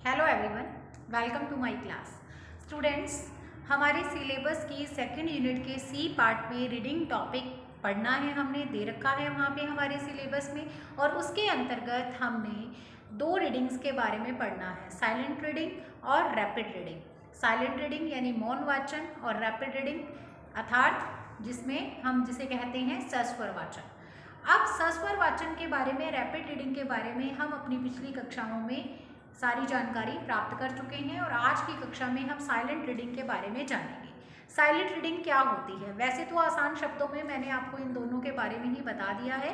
Hello everyone, welcome to my class. Students, हमारे syllabus की second unit के C part में रीडिंग टॉपिक पढ़ना है, हमने दे रखा है वहाँ पे हमारे सिलेबस में। और उसके अंतर्गत हमने दो रीडिंग्स के बारे में पढ़ना है, साइलेंट रीडिंग और रैपिड रीडिंग। साइलेंट रीडिंग यानी मौन वाचन और रैपिड रीडिंग अर्थात जिसमें हम जिसे कहते हैं सस्वर वाचन। अब सस्वर वाचन के बारे में, रैपिड रीडिंग के बारे में हम अपनी पिछली कक्षाओं में सारी जानकारी प्राप्त कर चुके हैं और आज की कक्षा में हम साइलेंट रीडिंग के बारे में जानेंगे। साइलेंट रीडिंग क्या होती है? वैसे तो आसान शब्दों में मैंने आपको इन दोनों के बारे में ही बता दिया है,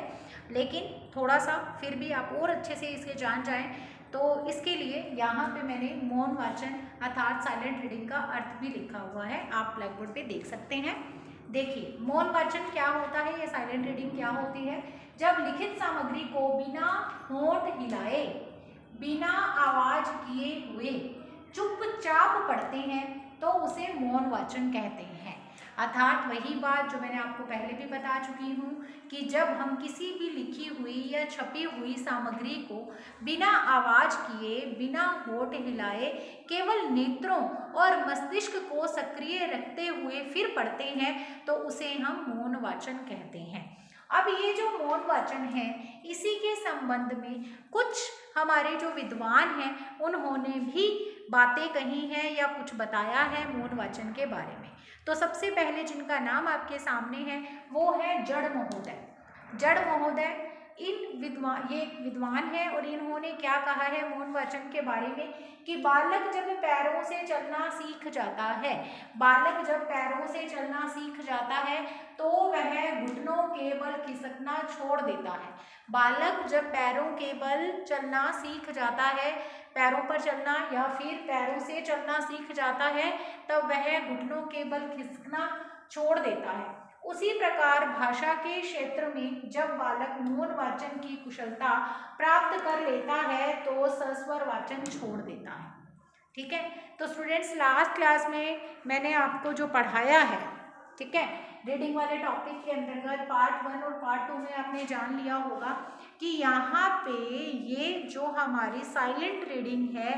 लेकिन थोड़ा सा फिर भी आप और अच्छे से इसे जान जाएं तो इसके लिए यहाँ पे मैंने मौन वाचन अर्थात साइलेंट रीडिंग का अर्थ भी लिखा हुआ है, आप ब्लैक बोर्ड पे देख सकते हैं। देखिए, मौन वाचन क्या होता है या साइलेंट रीडिंग क्या होती है? जब लिखित सामग्री को बिना होंठ हिलाए, बिना आवाज किए हुए चुपचाप पढ़ते हैं तो उसे मौन वाचन कहते हैं। अर्थात वही बात जो मैंने आपको पहले भी बता चुकी हूँ कि जब हम किसी भी लिखी हुई या छपी हुई सामग्री को बिना आवाज किए, बिना होंठ हिलाए, केवल नेत्रों और मस्तिष्क को सक्रिय रखते हुए फिर पढ़ते हैं तो उसे हम मौन वाचन कहते हैं। अब ये जो मौन वाचन है, इसी के संबंध में कुछ हमारे जो विद्वान हैं उन्होंने भी बातें कही हैं या कुछ बताया है मौन वाचन के बारे में। तो सबसे पहले जिनका नाम आपके सामने है वो है जड़ महोदय। जड़ महोदय ये एक विद्वान है और इन्होंने क्या कहा है मौन वाचन के बारे में कि बालक जब पैरों से चलना सीख जाता है, बालक जब पैरों से चलना सीख जाता है तो वह घुटनों के बल खिसकना छोड़ देता है। बालक जब पैरों के बल चलना सीख जाता है, पैरों पर चलना या फिर पैरों से चलना सीख जाता है, तब वह घुटनों के बल खिसकना छोड़ देता है। उसी प्रकार भाषा के क्षेत्र में जब बालक मौन वाचन की कुशलता प्राप्त कर लेता है तो सस्वर वाचन छोड़ देता है। ठीक है, तो स्टूडेंट्स लास्ट क्लास में मैंने आपको जो पढ़ाया है, ठीक है, रीडिंग वाले टॉपिक के अंतर्गत पार्ट 1 और पार्ट 2 में आपने जान लिया होगा कि यहाँ पे ये जो हमारी साइलेंट रीडिंग है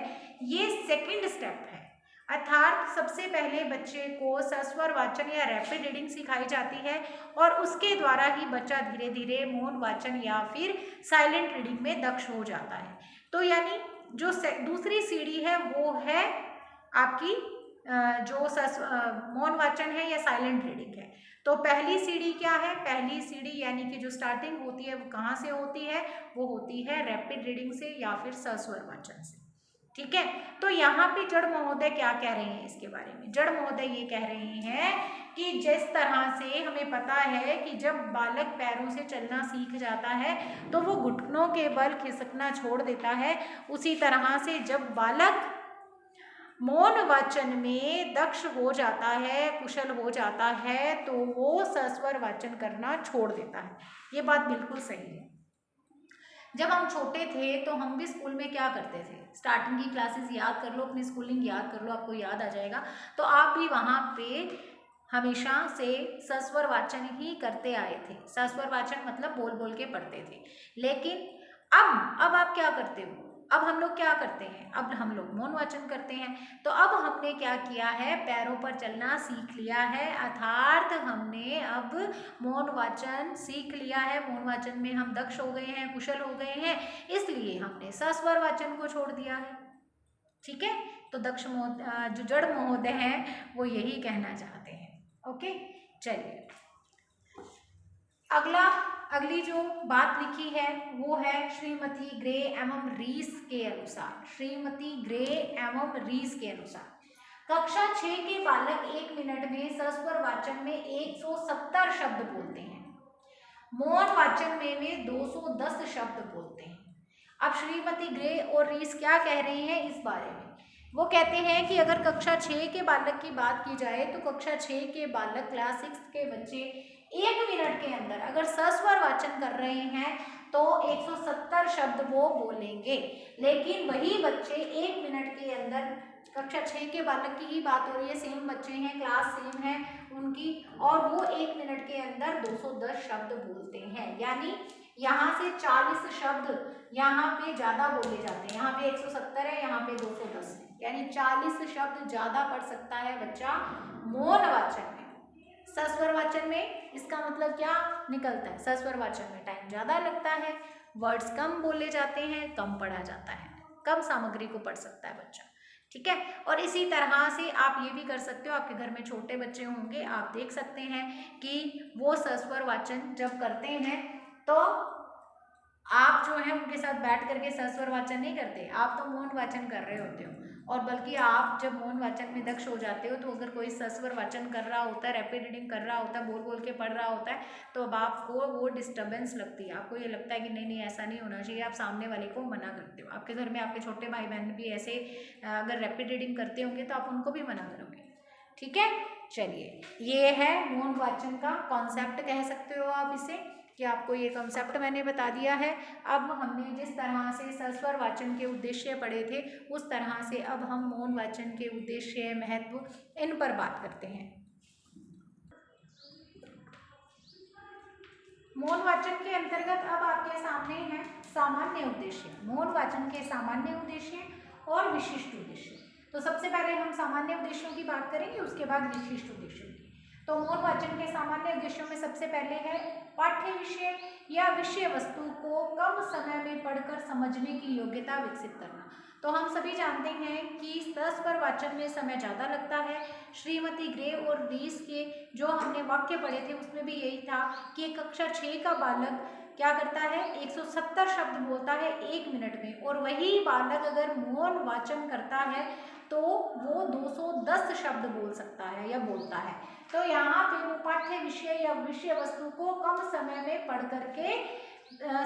ये सेकंड स्टेप है। अर्थात सबसे पहले बच्चे को सस्वर वाचन या रैपिड रीडिंग सिखाई जाती है और उसके द्वारा ही बच्चा धीरे धीरे मौन वाचन या फिर साइलेंट रीडिंग में दक्ष हो जाता है। तो यानी जो दूसरी सीढ़ी है वो है आपकी जो मौन वाचन है या साइलेंट रीडिंग है। तो पहली सीढ़ी क्या है? पहली सीढ़ी यानी कि जो स्टार्टिंग होती है वो कहाँ से होती है? वो होती है रैपिड रीडिंग से या फिर सस्वर वाचन से। ठीक है, तो यहाँ पे जड़ महोदय क्या कह रहे हैं इसके बारे में? जड़ महोदय ये कह रहे हैं कि जिस तरह से हमें पता है कि जब बालक पैरों से चलना सीख जाता है तो वो घुटनों के बल खिसकना छोड़ देता है, उसी तरह से जब बालक मौन वाचन में दक्ष हो जाता है, कुशल हो जाता है, तो वो सस्वर वाचन करना छोड़ देता है। ये बात बिल्कुल सही है। जब हम छोटे थे तो हम भी स्कूल में क्या करते थे? स्टार्टिंग की क्लासेस याद कर लो, अपनी स्कूलिंग याद कर लो, आपको याद आ जाएगा। तो आप भी वहाँ पे हमेशा से सस्वर वाचन ही करते आए थे। सस्वर वाचन मतलब बोल बोल के पढ़ते थे। लेकिन अब आप क्या करते हो? अब हम लोग क्या करते हैं? अब हम लोग मौन वाचन करते हैं। तो अब हमने क्या किया है? पैरों पर चलना सीख लिया है, अर्थात हमने अब मौन वाचन सीख लिया है। मौन वाचन में हम दक्ष हो गए हैं, कुशल हो गए हैं, इसलिए हमने सस्वर वाचन को छोड़ दिया है। ठीक है, तो जो जड़ महोदय हैं वो यही कहना चाहते हैं। ओके, चलिए अगली जो बात लिखी है वो है श्रीमती ग्रे एवं रीस के अनुसार। श्रीमती ग्रे एवं रीस के अनुसार कक्षा 6 के बालक 1 मिनट में सस्वर वाचन में 170 शब्द बोलते हैं, मौन वाचन में वे 210 शब्द बोलते हैं। अब श्रीमती ग्रे और रीस क्या कह रही हैं इस बारे में? वो कहते हैं कि अगर कक्षा 6 के बालक की बात की जाए तो कक्षा 6 के बालक, क्लास 6 के बच्चे 1 मिनट के अंदर अगर सस्वर वाचन कर रहे हैं तो 170 शब्द वो बोलेंगे। लेकिन वही बच्चे 1 मिनट के अंदर, कक्षा 6 के बालक की ही बात हो रही है, सेम बच्चे हैं, क्लास सेम है उनकी, और वो 1 मिनट के अंदर 210 शब्द बोलते हैं। यानी यहाँ से 40 शब्द यहाँ पे ज़्यादा बोले जाते हैं, यहाँ पे 170 है, यहाँ पे 210 है, यानी 40 शब्द ज़्यादा पढ़ सकता है बच्चा मौन वाचन में। सस्वर वाचन में इसका मतलब क्या निकलता है, सस्वर वाचन में टाइम ज़्यादा लगता है, वर्ड्स कम बोले जाते हैं, कम पढ़ा जाता है, कम सामग्री को पढ़ सकता है बच्चा। ठीक है, और इसी तरह से आप ये भी कर सकते हो, आपके घर में छोटे बच्चे होंगे, आप देख सकते हैं कि वो सस्वर वाचन जब करते हैं तो आप जो है उनके साथ बैठ करके सस्वर वाचन नहीं करते, आप तो मौन वाचन कर रहे होते हो, और बल्कि आप जब मौन वाचन में दक्ष हो जाते हो तो अगर कोई सस्वर वाचन कर रहा होता है, रैपिड रीडिंग कर रहा होता है, बोल बोल के पढ़ रहा होता है, तो अब आपको वो डिस्टर्बेंस लगती है, आपको ये लगता है कि नहीं नहीं ऐसा नहीं होना चाहिए, आप सामने वाले को मना करते हो। आपके घर में आपके छोटे भाई बहन भी ऐसे अगर रैपिड रीडिंग करते होंगे तो आप उनको भी मना करोगे। ठीक है, चलिए ये है मौन वाचन का कॉन्सेप्ट, कह सकते हो आप इसे, कि आपको ये कॉन्सेप्ट मैंने बता दिया है। अब हमने जिस तरह से सस्वर वाचन के उद्देश्य पढ़े थे उस तरह से अब हम मौन वाचन के उद्देश्य, महत्व, इन पर बात करते हैं। मौन वाचन के अंतर्गत अब आपके सामने है सामान्य उद्देश्य, मौन वाचन के सामान्य उद्देश्य और विशिष्ट उद्देश्य। तो सबसे पहले हम सामान्य उद्देश्यों की बात करेंगे, उसके बाद विशिष्ट उद्देश्यों की। तो मौन वाचन के सामान्य उद्देश्यों में सबसे पहले है पाठ्य विषय या विषय वस्तु को कम समय में पढ़कर समझने की योग्यता विकसित करना। तो हम सभी जानते हैं कि सस्वर वाचन में समय ज़्यादा लगता है। श्रीमती ग्रे और रीस के जो हमने वाक्य पढ़े थे उसमें भी यही था कि कक्षा 6 का बालक क्या करता है, 170 शब्द बोलता है 1 मिनट में, और वही बालक अगर मौन वाचन करता है तो वो 210 शब्द बोल सकता है या बोलता है। तो यहाँ पे वो पाठ्य विषय या विषय वस्तु को कम समय में पढ़ करके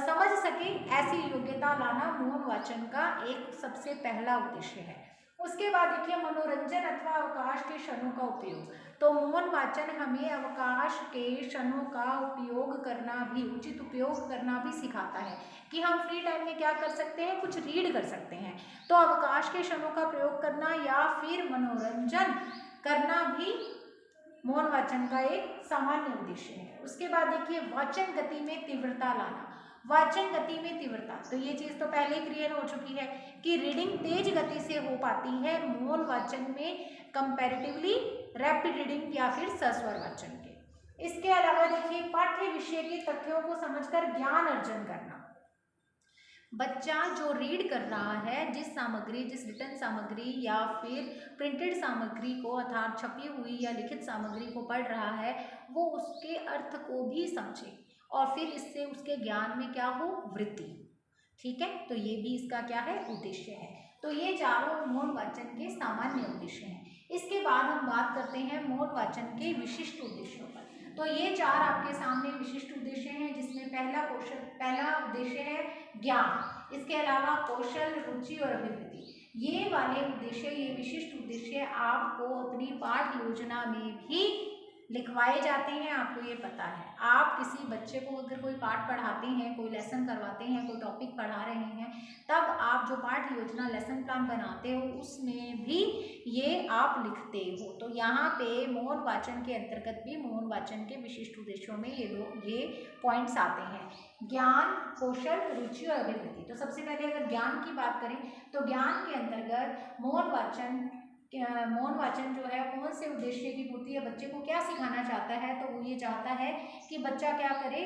समझ सके, ऐसी योग्यता लाना मौन वाचन का एक सबसे पहला उद्देश्य है। उसके बाद देखिए मनोरंजन अथवा अवकाश के क्षणों का उपयोग। तो मौन वाचन हमें अवकाश के क्षणों का उपयोग करना भी, उचित उपयोग करना भी सिखाता है कि हम फ्री टाइम में क्या कर सकते हैं, कुछ रीड कर सकते हैं। तो अवकाश के क्षणों का प्रयोग करना या फिर मनोरंजन करना भी मौन वाचन का एक सामान्य उद्देश्य है। उसके बाद देखिए वाचन गति में तीव्रता लाना। वाचन गति में तीव्रता, तो ये चीज़ तो पहले ही क्लियर हो चुकी है कि रीडिंग तेज गति से हो पाती है मौन वाचन में कंपैरेटिवली रैपिड रीडिंग या फिर सस्वर वाचन के। इसके अलावा देखिए पाठ्य विषय के तथ्यों को समझकर ज्ञान अर्जन करना। बच्चा जो रीड कर रहा है, जिस सामग्री, जिस रिटन सामग्री या फिर प्रिंटेड सामग्री को अर्थात छपी हुई या लिखित सामग्री को पढ़ रहा है, वो उसके अर्थ को भी समझे और फिर इससे उसके ज्ञान में क्या हो, वृद्धि। ठीक है, तो ये भी इसका क्या है, उद्देश्य है। तो ये चारों मौन वाचन के सामान्य उद्देश्य हैं। इसके बाद हम बात करते हैं मौन वाचन के विशिष्ट उद्देश्यों पर। तो ये चार आपके सामने विशिष्ट उद्देश्य हैं, जिसमें पहला उद्देश्य है ज्ञान, इसके अलावा कौशल, रुचि और अभिवृद्धि। ये वाले उद्देश्य, ये विशिष्ट उद्देश्य आपको अपनी पाठ योजना में भी लिखवाए जाते हैं, आपको ये पता है। आप किसी बच्चे को अगर कोई पाठ पढ़ाते हैं, कोई लेसन करवाते हैं, कोई टॉपिक पढ़ा रहे हैं, तब आप जो पाठ योजना, लेसन प्लान बनाते हो उसमें भी ये आप लिखते हो। तो यहाँ पे मौन वाचन के अंतर्गत भी मौन वाचन के विशिष्ट उद्देश्यों में ये पॉइंट्स आते हैं, ज्ञान, कौशल, रुचि और अभिवृद्धि। तो सबसे पहले अगर ज्ञान की बात करें तो ज्ञान के अंतर्गत मौन वाचन जो है कौन से उद्देश्य की पूर्ति है, बच्चे को क्या सिखाना चाहता है, तो वो ये चाहता है कि बच्चा क्या करे,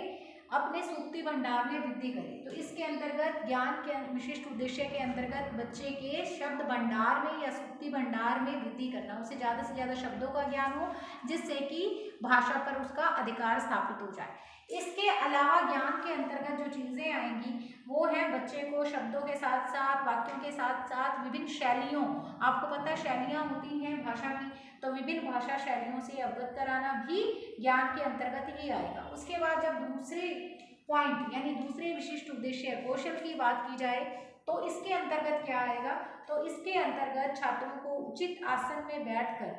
अपने सूक्ति भंडार में वृद्धि करे। तो इसके अंतर्गत ज्ञान के विशिष्ट उद्देश्य के अंतर्गत बच्चे के शब्द भंडार में या सूक्ति भंडार में वृद्धि करना, उसे ज़्यादा से ज़्यादा शब्दों का ज्ञान हो जिससे कि भाषा पर उसका अधिकार स्थापित हो जाए। इसके अलावा ज्ञान के अंतर्गत जो चीज़ें आएंगी वो है बच्चे को शब्दों के साथ साथ, वाक्यों के साथ साथ विभिन्न शैलियों, आपको पता है शैलियाँ होती हैं भाषा की, तो विभिन्न भाषा शैलियों से अवगत कराना भी ज्ञान के अंतर्गत ही आएगा। उसके बाद जब दूसरे पॉइंट यानी दूसरे विशिष्ट उद्देश्य कौशल की बात की जाए तो इसके अंतर्गत क्या आएगा, तो इसके अंतर्गत छात्रों को उचित आसन में बैठकर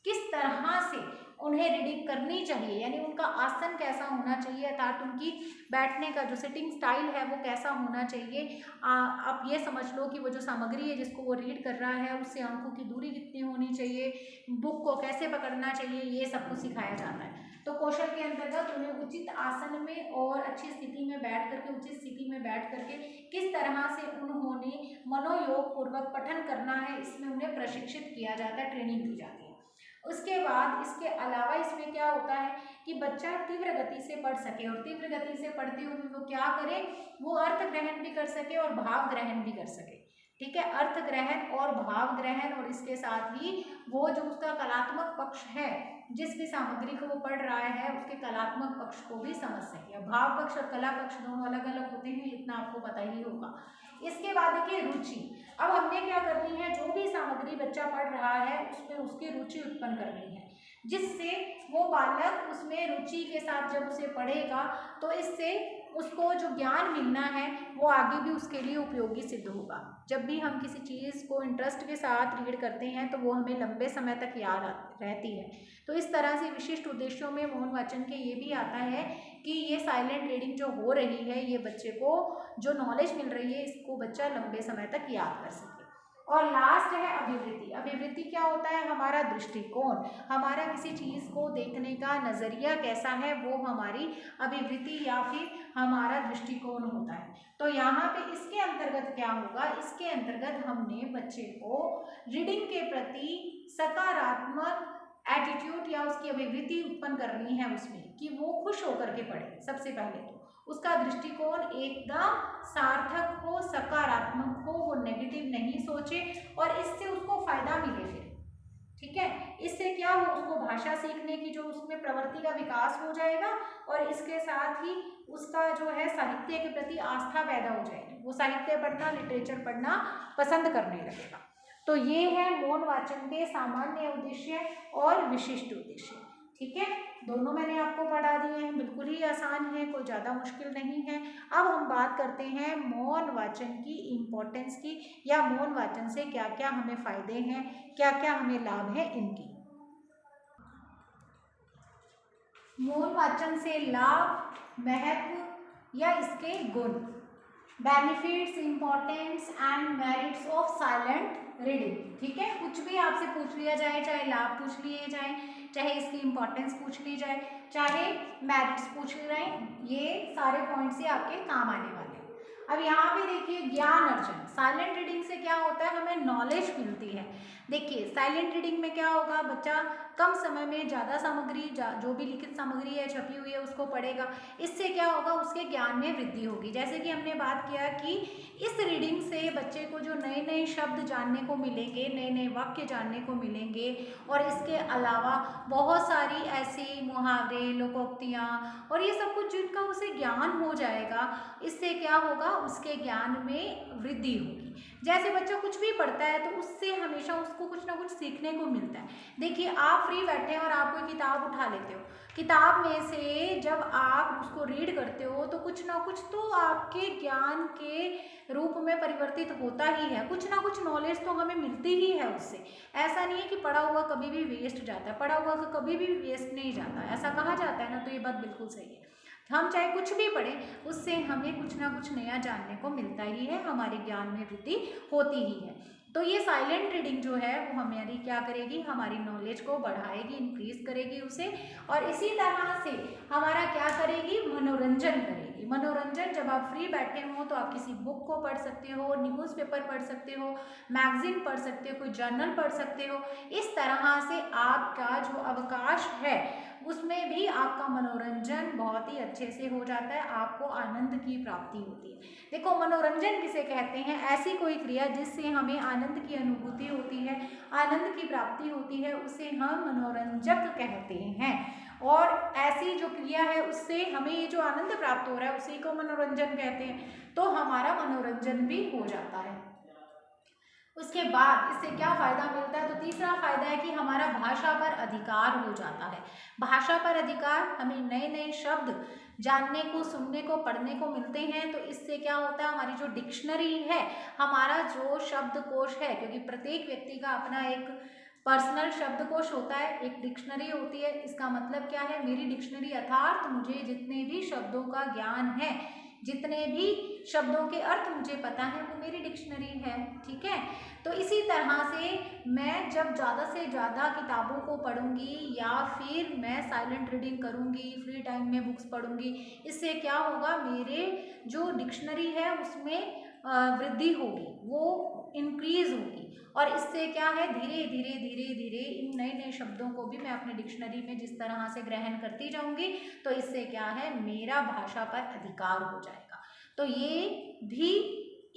किस तरह से उन्हें रीडिंग करनी चाहिए, यानी उनका आसन कैसा होना चाहिए, अर्थात उनकी बैठने का जो सिटिंग स्टाइल है वो कैसा होना चाहिए। आप ये समझ लो कि वो जो सामग्री है जिसको वो रीड कर रहा है उससे आंखों की दूरी कितनी होनी चाहिए, बुक को कैसे पकड़ना चाहिए, ये सब कुछ सिखाया जाता है। तो कौशल के अंतर्गत उन्हें उचित आसन में और अच्छी स्थिति में बैठ करके, उचित स्थिति में बैठ करके किस तरह से उन्होंने मनोयोग पूर्वक पठन करना है, इसमें उन्हें प्रशिक्षित किया जाता है, ट्रेनिंग दी जाती है। उसके बाद इसके अलावा इसमें क्या होता है कि बच्चा तीव्र गति से पढ़ सके, और तीव्र गति से पढ़ते हुए वो क्या करे, वो अर्थ ग्रहण भी कर सके और भाव ग्रहण भी कर सके। ठीक है, अर्थ ग्रहण और भाव ग्रहण, और इसके साथ ही वो जो उसका कलात्मक पक्ष है, जिस भी सामग्री को वो पढ़ रहा है उसके कलात्मक पक्ष को भी समझ सके। भाव पक्ष और कला पक्ष दोनों अलग अलग होते हैं, इतना आपको पता ही होगा। इसके बाद देखिए रुचि। अब हमने क्या करनी है, जो भी सामग्री बच्चा पढ़ रहा है उसमें उसकी रुचि उत्पन्न करनी है, जिससे वो बालक उसमें रुचि के साथ जब उसे पढ़ेगा तो इससे उसको जो ज्ञान मिलना है वो आगे भी उसके लिए उपयोगी सिद्ध होगा। जब भी हम किसी चीज़ को इंटरेस्ट के साथ रीड करते हैं तो वो हमें लंबे समय तक याद रहती है। तो इस तरह से विशिष्ट उद्देश्यों में मौन वाचन के ये भी आता है कि ये साइलेंट रीडिंग जो हो रही है, ये बच्चे को जो नॉलेज मिल रही है इसको बच्चा लंबे समय तक याद कर सके। और लास्ट है अभिवृत्ति। अभिवृत्ति क्या होता है, हमारा दृष्टिकोण, हमारा किसी चीज़ को देखने का नज़रिया कैसा है, वो हमारी अभिवृत्ति या फिर हमारा दृष्टिकोण होता है। तो यहाँ पे इसके अंतर्गत क्या होगा, इसके अंतर्गत हमने बच्चे को रीडिंग के प्रति सकारात्मक एटीट्यूड या उसकी अभिवृत्ति उत्पन्न करनी है उसमें, कि वो खुश होकर के पढ़े। सबसे पहले तो उसका दृष्टिकोण एकदम सार्थक हो, सकारात्मक हो, वो नेगेटिव नहीं सोचे और इससे उसको फायदा मिले फिर। ठीक है, इससे क्या हो, उसको भाषा सीखने की जो उसमें प्रवृत्ति का विकास हो जाएगा और इसके साथ ही उसका जो है साहित्य के प्रति आस्था पैदा हो जाएगी, वो साहित्य पढ़ना, लिटरेचर पढ़ना पसंद करने लगेगा। तो ये है मौन वाचन के सामान्य उद्देश्य और विशिष्ट उद्देश्य। ठीक है, दोनों मैंने आपको पढ़ा दिए हैं, बिल्कुल ही आसान है, कोई ज़्यादा मुश्किल नहीं है। अब हम बात करते हैं मौन वाचन की इम्पोर्टेंस की, या मौन वाचन से क्या क्या हमें फ़ायदे हैं, क्या क्या हमें लाभ है इनकी। मौन वाचन से लाभ, महत्व या इसके गुण, benefits, importance and merits of silent reading. ठीक है, कुछ भी आपसे पूछ लिया जाए, चाहे लाभ पूछ लिए जाए, चाहे इसकी इम्पोर्टेंस पूछ ली जाए, चाहे मेरिट्स पूछ ली जाए, ये सारे पॉइंट्स ही आपके काम आने वाले हैं। अब यहाँ पे देखिए ज्ञान अर्जन। साइलेंट रीडिंग से क्या होता है, हमें नॉलेज मिलती है। देखिए साइलेंट रीडिंग में क्या होगा, बच्चा कम समय में ज़्यादा सामग्री, जो भी लिखित सामग्री है, छपी हुई है, उसको पढ़ेगा। इससे क्या होगा, उसके ज्ञान में वृद्धि होगी। जैसे कि हमने बात किया कि इस रीडिंग से बच्चे को जो नए नए शब्द जानने को मिलेंगे, नए नए वाक्य जानने को मिलेंगे, और इसके अलावा बहुत सारी ऐसी मुहावरे, लोकोक्तियाँ और ये सब कुछ जिनका उसे ज्ञान हो जाएगा, इससे क्या होगा, उसके ज्ञान में वृद्धि होगी। जैसे बच्चा कुछ भी पढ़ता है तो उससे हमेशा उसको कुछ ना कुछ सीखने को मिलता है। देखिए आप फ्री बैठे हैं और आप कोई किताब उठा लेते हो, किताब में से जब आप उसको रीड करते हो तो कुछ ना कुछ तो आपके ज्ञान के रूप में परिवर्तित होता ही है, कुछ ना कुछ नॉलेज तो हमें मिलती ही है उससे। ऐसा नहीं है कि पढ़ा हुआ कभी भी वेस्ट जाता है, पढ़ा हुआ कभी भी वेस्ट नहीं जाता, ऐसा कहा जाता है ना, तो ये बात बिल्कुल सही है। हम चाहे कुछ भी पढ़ें, उससे हमें कुछ ना कुछ नया जानने को मिलता ही है, हमारे ज्ञान में वृद्धि होती ही है। तो ये साइलेंट रीडिंग जो है वो हमारी क्या करेगी, हमारी नॉलेज को बढ़ाएगी, इंक्रीज करेगी उसे, और इसी तरह से हमारा क्या करेगी, मनोरंजन करेगी। मनोरंजन, जब आप फ्री बैठे हो तो आप किसी बुक को पढ़ सकते हो, न्यूज़पेपर पढ़ सकते हो, मैगजीन पढ़ सकते हो, कोई जर्नल पढ़ सकते हो। इस तरह से आपका जो अवकाश है उसमें भी आपका मनोरंजन बहुत ही अच्छे से हो जाता है, आपको आनंद की प्राप्ति होती है। देखो मनोरंजन किसे कहते हैं, ऐसी कोई क्रिया जिससे हमें आनंद की अनुभूति होती है, आनंद की प्राप्ति होती है, उसे हम मनोरंजक कहते हैं। और ऐसी जो क्रिया है उससे हमें ये जो आनंद प्राप्त हो रहा है उसी को मनोरंजन कहते हैं, तो हमारा मनोरंजन भी हो जाता है। उसके बाद इससे क्या फ़ायदा मिलता है, तो तीसरा फ़ायदा है कि हमारा भाषा पर अधिकार हो जाता है। भाषा पर अधिकार, हमें नए नए शब्द जानने को, सुनने को, पढ़ने को मिलते हैं। तो इससे क्या होता है, हमारी जो डिक्शनरी है, हमारा जो शब्दकोश है, क्योंकि प्रत्येक व्यक्ति का अपना एक पर्सनल शब्दकोश होता है, एक डिक्शनरी होती है। इसका मतलब क्या है, मेरी डिक्शनरी अर्थात मुझे जितने भी शब्दों का ज्ञान है, जितने भी शब्दों के अर्थ मुझे पता है, वो मेरी डिक्शनरी है। ठीक है, तो इसी तरह से मैं जब ज़्यादा से ज़्यादा किताबों को पढ़ूंगी या फिर मैं साइलेंट रीडिंग करूंगी, फ्री टाइम में बुक्स पढ़ूंगी, इससे क्या होगा, मेरे जो डिक्शनरी है उसमें वृद्धि होगी, वो इंक्रीज होगी। और इससे क्या है, धीरे धीरे धीरे धीरे इन नए नए शब्दों को भी मैं अपने डिक्शनरी में जिस तरह से ग्रहण करती जाऊंगी, तो इससे क्या है, मेरा भाषा पर अधिकार हो जाएगा। तो ये भी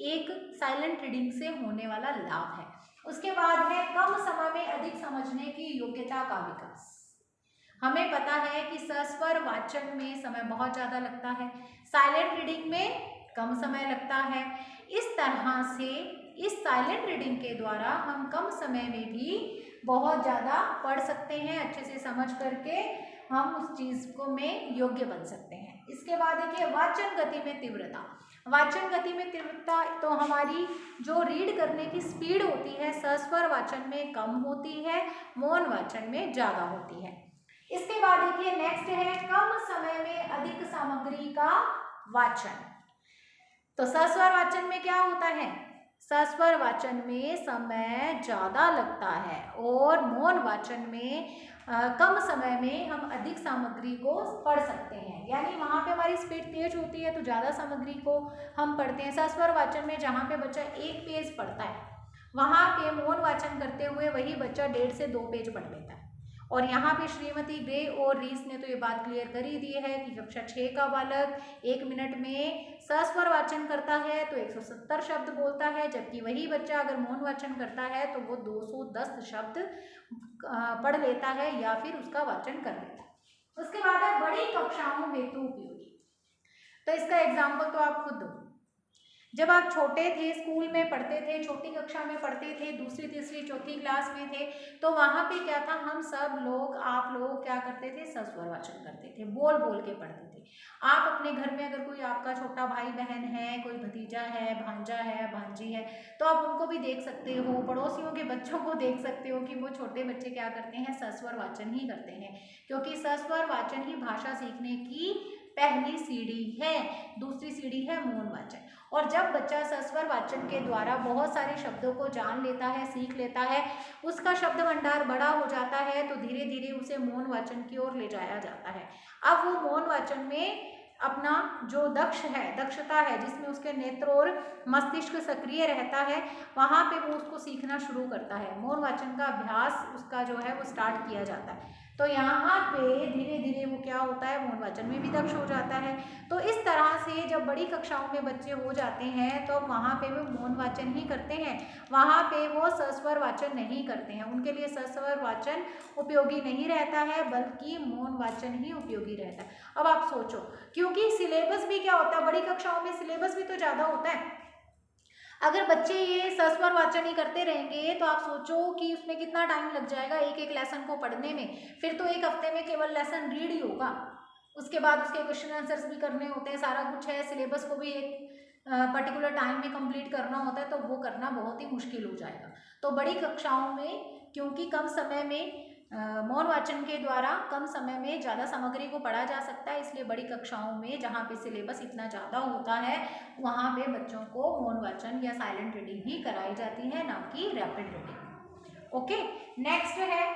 एक साइलेंट रीडिंग से होने वाला लाभ है। उसके बाद है कम समय में अधिक समझने की योग्यता का विकास। हमें पता है कि सस्वर वाचन में समय बहुत ज़्यादा लगता है, साइलेंट रीडिंग में कम समय लगता है। इस तरह से इस साइलेंट रीडिंग के द्वारा हम कम समय में भी बहुत ज़्यादा पढ़ सकते हैं, अच्छे से समझ करके हम उस चीज़ को में योग्य बन सकते हैं। इसके बाद देखिए वाचन गति में तीव्रता। वाचन गति में तीव्रता तो हमारी जो रीड करने की स्पीड होती है सस्वर वाचन में कम होती है, मौन वाचन में ज़्यादा होती है। इसके बाद देखिए नेक्स्ट है कम समय में अधिक सामग्री का वाचन। तो सस्वर वाचन में क्या होता है, सस्वर वाचन में समय ज़्यादा लगता है और मौन वाचन में कम समय में हम अधिक सामग्री को पढ़ सकते हैं। यानी वहाँ पे हमारी स्पीड तेज होती है तो ज़्यादा सामग्री को हम पढ़ते हैं। सस्वर वाचन में जहाँ पे बच्चा 1 पेज पढ़ता है, वहाँ पे मौन वाचन करते हुए वही बच्चा 1.5 से 2 पेज पढ़ लेता है। और यहाँ पे श्रीमती ग्रे और रीस ने तो ये बात क्लियर कर ही दी है कि कक्षा 6 का बालक 1 मिनट में सस्वर वाचन करता है तो 170 शब्द बोलता है, जबकि वही बच्चा अगर मौन वाचन करता है तो वो 210 शब्द पढ़ लेता है या फिर उसका वाचन कर लेता है। उसके बाद है बड़ी कक्षाओं हेतु उपयोगी। तो इसका एग्जाम्पल तो आप खुद दो। जब आप छोटे थे, स्कूल में पढ़ते थे, छोटी कक्षा में पढ़ते थे, दूसरी तीसरी चौथी क्लास में थे, तो वहाँ पे क्या था, हम सब लोग, आप लोग क्या करते थे, सस्वर वाचन करते थे, बोल बोल के पढ़ते थे। आप अपने घर में अगर कोई आपका छोटा भाई बहन है, कोई भतीजा है, भांजा है, भांजी है, तो आप उनको भी देख सकते हो, पड़ोसियों के बच्चों को देख सकते हो कि वो छोटे बच्चे क्या करते हैं, सस्वर वाचन ही करते हैं, क्योंकि सस्वर वाचन ही भाषा सीखने की पहली सीढ़ी है। दूसरी सीढ़ी है मौन वाचन। और जब बच्चा सस्वर वाचन के द्वारा बहुत सारे शब्दों को जान लेता है, सीख लेता है, उसका शब्द भंडार बड़ा हो जाता है, तो धीरे धीरे उसे मौन वाचन की ओर ले जाया जाता है। अब वो मौन वाचन में अपना जो दक्षता है, जिसमें उसके नेत्र और मस्तिष्क सक्रिय रहता है, वहाँ पे वो उसको सीखना शुरू करता है। मौन वाचन का अभ्यास उसका जो है वो स्टार्ट किया जाता है। तो यहाँ पे धीरे धीरे वो क्या होता है, मौन वाचन में भी दक्ष हो जाता है। तो इस तरह से जब बड़ी कक्षाओं में बच्चे हो जाते हैं तो वहाँ पे वो मौन वाचन ही करते हैं, वहाँ पे वो सस्वर वाचन नहीं करते हैं। उनके लिए सस्वर वाचन उपयोगी नहीं रहता है, बल्कि मौन वाचन ही उपयोगी रहता है। अब आप सोचो, क्योंकि सिलेबस भी क्या होता है, बड़ी कक्षाओं में सिलेबस भी तो ज़्यादा होता है। अगर बच्चे ये सस्वर वाचन ही करते रहेंगे तो आप सोचो कि उसमें कितना टाइम लग जाएगा एक एक लेसन को पढ़ने में। फिर तो एक हफ्ते में केवल लेसन रीड ही होगा, उसके बाद उसके क्वेश्चन आंसर्स भी करने होते हैं, सारा कुछ है, सिलेबस को भी एक पर्टिकुलर टाइम में कंप्लीट करना होता है, तो वो करना बहुत ही मुश्किल हो जाएगा। तो बड़ी कक्षाओं में क्योंकि कम समय में मौन वाचन के द्वारा कम समय में ज़्यादा सामग्री को पढ़ा जा सकता है, इसलिए बड़ी कक्षाओं में जहाँ पे सिलेबस इतना ज़्यादा होता है वहाँ पे बच्चों को मौन वाचन या साइलेंट रीडिंग ही कराई जाती है, ना कि रैपिड रीडिंग। ओके, नेक्स्ट है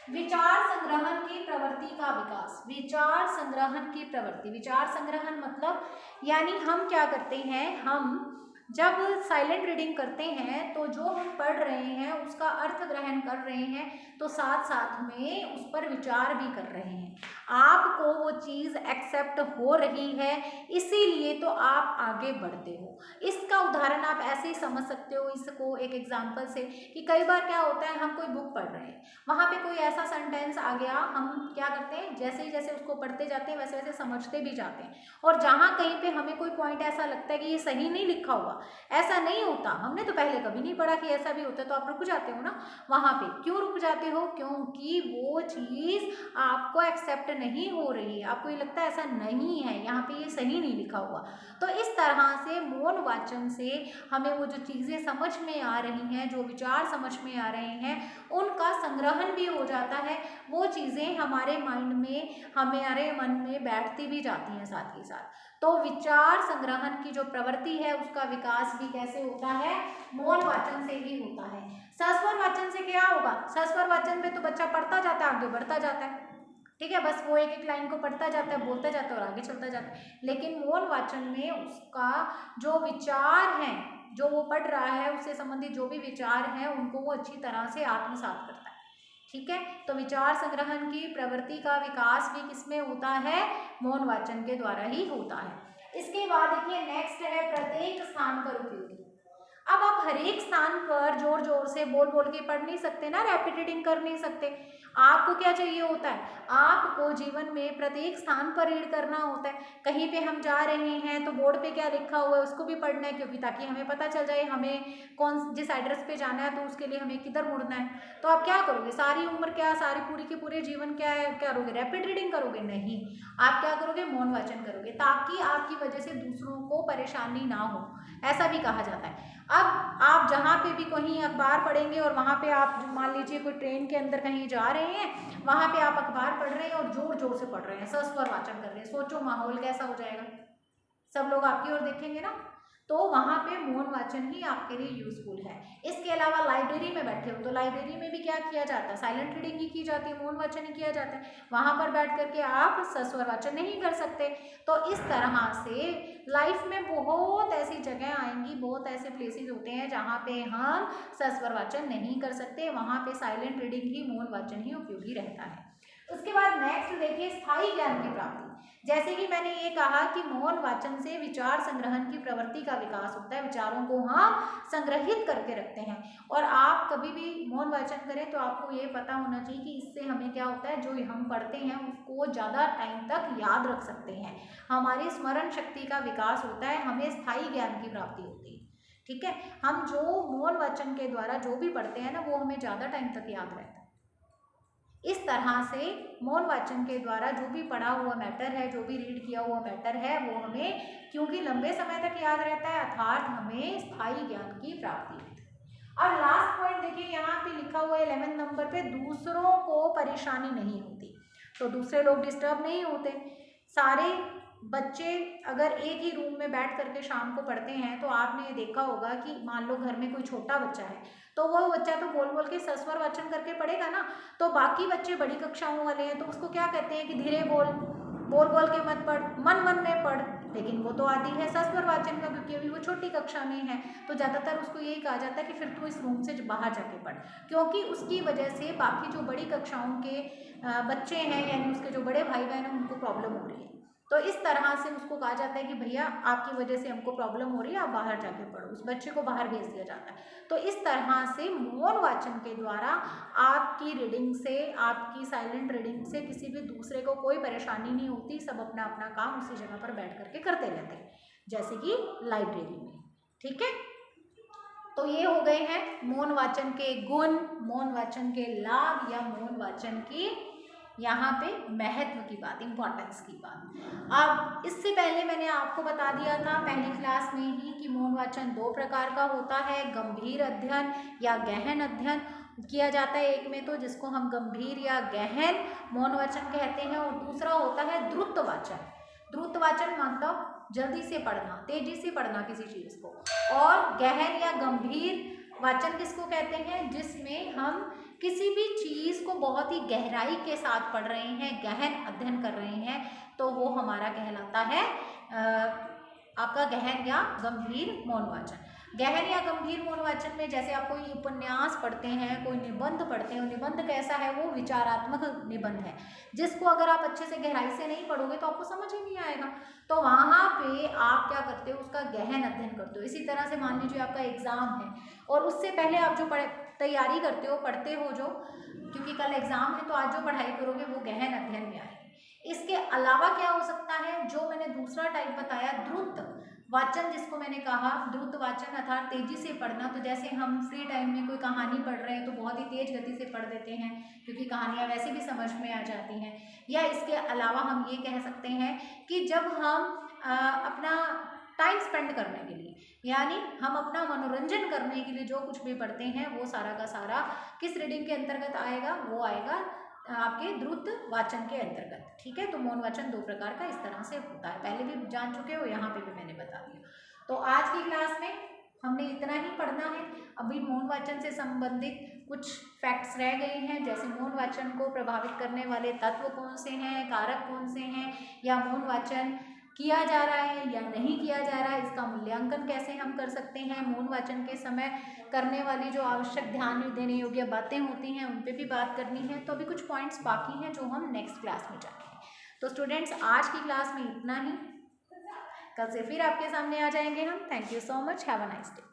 विचार संग्रहण की प्रवृत्ति का विकास। विचार संग्रहण की प्रवृत्ति, विचार संग्रहण मतलब यानी हम क्या करते हैं, हम जब साइलेंट रीडिंग करते हैं तो जो हम पढ़ रहे हैं उसका अर्थ ग्रहण कर रहे हैं, तो साथ साथ में उस पर विचार भी कर रहे हैं। आपको वो चीज़ एक्सेप्ट हो रही है, इसीलिए तो आप आगे बढ़ते हो। इसका उदाहरण आप ऐसे ही समझ सकते हो इसको एक एग्जाम्पल से, कि कई बार क्या होता है, हम कोई बुक पढ़ रहे हैं, वहाँ पे कोई ऐसा सेंटेंस आ गया, हम क्या करते हैं, जैसे ही जैसे उसको पढ़ते जाते हैं वैसे वैसे समझते भी जाते हैं, और जहाँ कहीं पे हमें कोई पॉइंट ऐसा लगता है कि ये सही नहीं लिखा हुआ, ऐसा नहीं होता, हमने तो पहले कभी नहीं पढ़ा कि ऐसा भी होता है, तो आप रुक जाते हो ना। वहाँ पे क्यों रुक जाते हो, क्योंकि वो चीज़ आपको एक्सेप्ट नहीं हो रही है, आपको ये लगता है ऐसा नहीं है, यहाँ पे ये सही नहीं लिखा हुआ। तो इस तरह से मौन वाचन से हमें वो जो चीज़ें समझ में आ रही हैं, जो विचार समझ में आ रहे हैं, उनका संग्रहण भी हो जाता है, वो चीज़ें हमारे माइंड में, हमारे मन में बैठती भी जाती हैं साथ ही साथ। तो विचार संग्रहण की जो प्रवृत्ति है उसका विकास भी कैसे होता है, मौन वाचन से ही होता है। सस्वर वाचन से क्या होगा, सस्वर वाचन में तो बच्चा पढ़ता जाता है, आगे बढ़ता जाता है, ठीक है, बस वो एक एक लाइन को पढ़ता जाता है, बोलता जाता है और आगे चलता जाता है। लेकिन मौन वाचन में उसका जो विचार है, जो वो पढ़ रहा है उससे संबंधित जो भी विचार हैं उनको वो अच्छी तरह से आत्मसात करता है, ठीक है। तो विचार संग्रहण की प्रवृत्ति का विकास भी किसमें होता है, मौन वाचन के द्वारा ही होता है। इसके बाद देखिए नेक्स्ट है प्रत्येक स्थान पर उपयोगी। अब आप हर एक स्थान पर जोर जोर से बोल बोल के पढ़ नहीं सकते ना, रैपिड रीडिंग कर नहीं सकते। आपको क्या चाहिए होता है, आपको जीवन में प्रत्येक स्थान पर रीड करना होता है। कहीं पे हम जा रहे हैं तो बोर्ड पे क्या लिखा हुआ है उसको भी पढ़ना है, क्योंकि ताकि हमें पता चल जाए हमें कौन जिस एड्रेस पे जाना है तो उसके लिए हमें किधर मुड़ना है। तो आप क्या करोगे, सारी उम्र क्या, सारी पूरी के पूरे जीवन क्या है, क्या करोगे, रैपिड रीडिंग करोगे? नहीं, आप क्या करोगे, मौन वाचन करोगे, ताकि आपकी वजह से दूसरों को परेशानी ना हो, ऐसा भी कहा जाता है। अब आप जहाँ पे भी कहीं अखबार पढ़ेंगे और वहाँ पे आप मान लीजिए कोई ट्रेन के अंदर कहीं जा रहे हैं, वहाँ पे आप अखबार पढ़ रहे हैं और जोर जोर से पढ़ रहे हैं, सस्वर वाचन कर रहे हैं, सोचो माहौल कैसा हो जाएगा, सब लोग आपकी ओर देखेंगे ना। तो वहाँ पे मौन वाचन ही आपके लिए यूजफुल है। इसके अलावा लाइब्रेरी में बैठे हो तो लाइब्रेरी में भी क्या किया जाता है, साइलेंट रीडिंग ही की जाती है, मौन वाचन ही किया जाता है। वहाँ पर बैठ करके आप सस्वर वाचन नहीं कर सकते। तो इस तरह से लाइफ में बहुत ऐसी जगह आएंगी, बहुत ऐसे प्लेसेस होते हैं जहाँ पे हम सस्वर वाचन नहीं कर सकते, वहाँ पे साइलेंट रीडिंग ही, मौन वाचन ही उपयोगी रहता है। उसके बाद नेक्स्ट देखिए स्थायी ज्ञान की प्राप्ति। जैसे कि मैंने ये कहा कि मौन वाचन से विचार संग्रहण की प्रवृत्ति का विकास होता है, विचारों को हम संग्रहित करके रखते हैं। और आप कभी भी मौन वाचन करें तो आपको ये पता होना चाहिए कि इससे हमें क्या होता है, जो हम पढ़ते हैं उसको ज़्यादा टाइम तक याद रख सकते हैं, हमारी स्मरण शक्ति का विकास होता है, हमें स्थायी ज्ञान की प्राप्ति होती है, ठीक है। हम जो मौन वाचन के द्वारा जो भी पढ़ते हैं ना वो हमें ज़्यादा टाइम तक याद रहता है। इस तरह से मौन वाचन के द्वारा जो भी पढ़ा हुआ मैटर है, जो भी रीड किया हुआ मैटर है वो हमें क्योंकि लंबे समय तक याद रहता है, अर्थात हमें स्थायी ज्ञान की प्राप्ति होती है। अब लास्ट पॉइंट देखिए, यहाँ पे लिखा हुआ है 11 नंबर पे, दूसरों को परेशानी नहीं होती। तो दूसरे लोग डिस्टर्ब नहीं होते। सारे बच्चे अगर एक ही रूम में बैठ करके शाम को पढ़ते हैं तो आपने ये देखा होगा कि मान लो घर में कोई छोटा बच्चा है तो वो बच्चा तो बोल बोल के सस्वर वाचन करके पढ़ेगा ना, तो बाकी बच्चे बड़ी कक्षाओं वाले हैं तो उसको क्या कहते हैं कि धीरे बोल, बोल बोल के मत पढ़, मन मन में पढ़। लेकिन वो तो आदि है सस्वर वाचन का, क्योंकि अभी वो छोटी कक्षा में है, तो ज़्यादातर उसको यही कहा जाता है कि फिर तू इस रूम से बाहर जाके पढ़, क्योंकि उसकी वजह से बाकी जो बड़ी कक्षाओं के बच्चे हैं यानी उसके जो बड़े भाई बहन हैं उनको प्रॉब्लम हो रही है। तो इस तरह से उसको कहा जाता है कि भैया आपकी वजह से हमको प्रॉब्लम हो रही है, आप बाहर जाके पढ़ो, उस बच्चे को बाहर भेज दिया जाता है। तो इस तरह से मौन वाचन के द्वारा आपकी रीडिंग से, आपकी साइलेंट रीडिंग से किसी भी दूसरे को कोई परेशानी नहीं होती, सब अपना अपना काम उसी जगह पर बैठ करके करते रहते हैं, जैसे कि लाइब्रेरी में, ठीक है। तो ये हो गए हैं मौन वाचन के गुण, मौन वाचन के लाभ या मौन वाचन की यहाँ पे महत्व की बात, इंपॉर्टेंस की बात। अब इससे पहले मैंने आपको बता दिया था पहली क्लास में ही कि मौन वाचन 2 प्रकार का होता है, गंभीर अध्ययन या गहन अध्ययन किया जाता है एक में, तो जिसको हम गंभीर या गहन मौन वाचन कहते हैं, और दूसरा होता है द्रुत वाचन। द्रुत वाचन मतलब जल्दी से पढ़ना, तेजी से पढ़ना किसी चीज को, और गहन या गंभीर वाचन किसको कहते हैं, जिसमें हम किसी भी चीज को बहुत ही गहराई के साथ पढ़ रहे हैं, गहन अध्ययन कर रहे हैं, तो वो हमारा कहलाता है आपका गहन या गंभीर मौन वाचन। गहन या गंभीर मौन वाचन में जैसे आप कोई उपन्यास पढ़ते हैं, कोई निबंध पढ़ते हैं, निबंध कैसा है, वो विचारात्मक निबंध है, जिसको अगर आप अच्छे से गहराई से नहीं पढ़ोगे तो आपको समझ ही नहीं आएगा। तो वहाँ पे आप क्या करते हो, उसका गहन अध्ययन करते हो। इसी तरह से मान लीजिए आपका एग्जाम है और उससे पहले आप जो तैयारी करते हो, पढ़ते हो जो, क्योंकि कल एग्जाम है तो आज जो पढ़ाई करोगे वो गहन अध्ययन में आएगी। इसके अलावा क्या हो सकता है, जो मैंने दूसरा टाइप बताया द्रुत वाचन, जिसको मैंने कहा द्रुत वाचन अर्थात तेजी से पढ़ना। तो जैसे हम फ्री टाइम में कोई कहानी पढ़ रहे हैं तो बहुत ही तेज गति से पढ़ देते हैं, क्योंकि कहानियाँ वैसे भी समझ में आ जाती हैं। या इसके अलावा हम ये कह सकते हैं कि जब हम अपना टाइम स्पेंड करने के लिए, यानी हम अपना मनोरंजन करने के लिए जो कुछ भी पढ़ते हैं वो सारा का सारा किस रीडिंग के अंतर्गत आएगा, वो आएगा आपके द्रुत वाचन के अंतर्गत। ठीक है, तो मौन वाचन 2 प्रकार का इस तरह से होता है, पहले भी जान चुके हो, यहाँ पे भी मैंने बता दिया। तो आज की क्लास में हमने इतना ही पढ़ना है। अभी मौन वाचन से संबंधित कुछ फैक्ट्स रह गए हैं, जैसे मौन वाचन को प्रभावित करने वाले तत्व कौन से हैं, कारक कौन से हैं, या मौन वाचन किया जा रहा है या नहीं किया जा रहा है, इसका मूल्यांकन कैसे हम कर सकते हैं, मौन वाचन के समय करने वाली जो आवश्यक ध्यान देने योग्य बातें होती हैं उन पे भी बात करनी है। तो अभी कुछ पॉइंट्स बाकी हैं जो हम नेक्स्ट क्लास में जानेंगे। तो स्टूडेंट्स, आज की क्लास में इतना ही, कल से फिर आपके सामने आ जाएंगे हम। Thank you so much, have a nice day.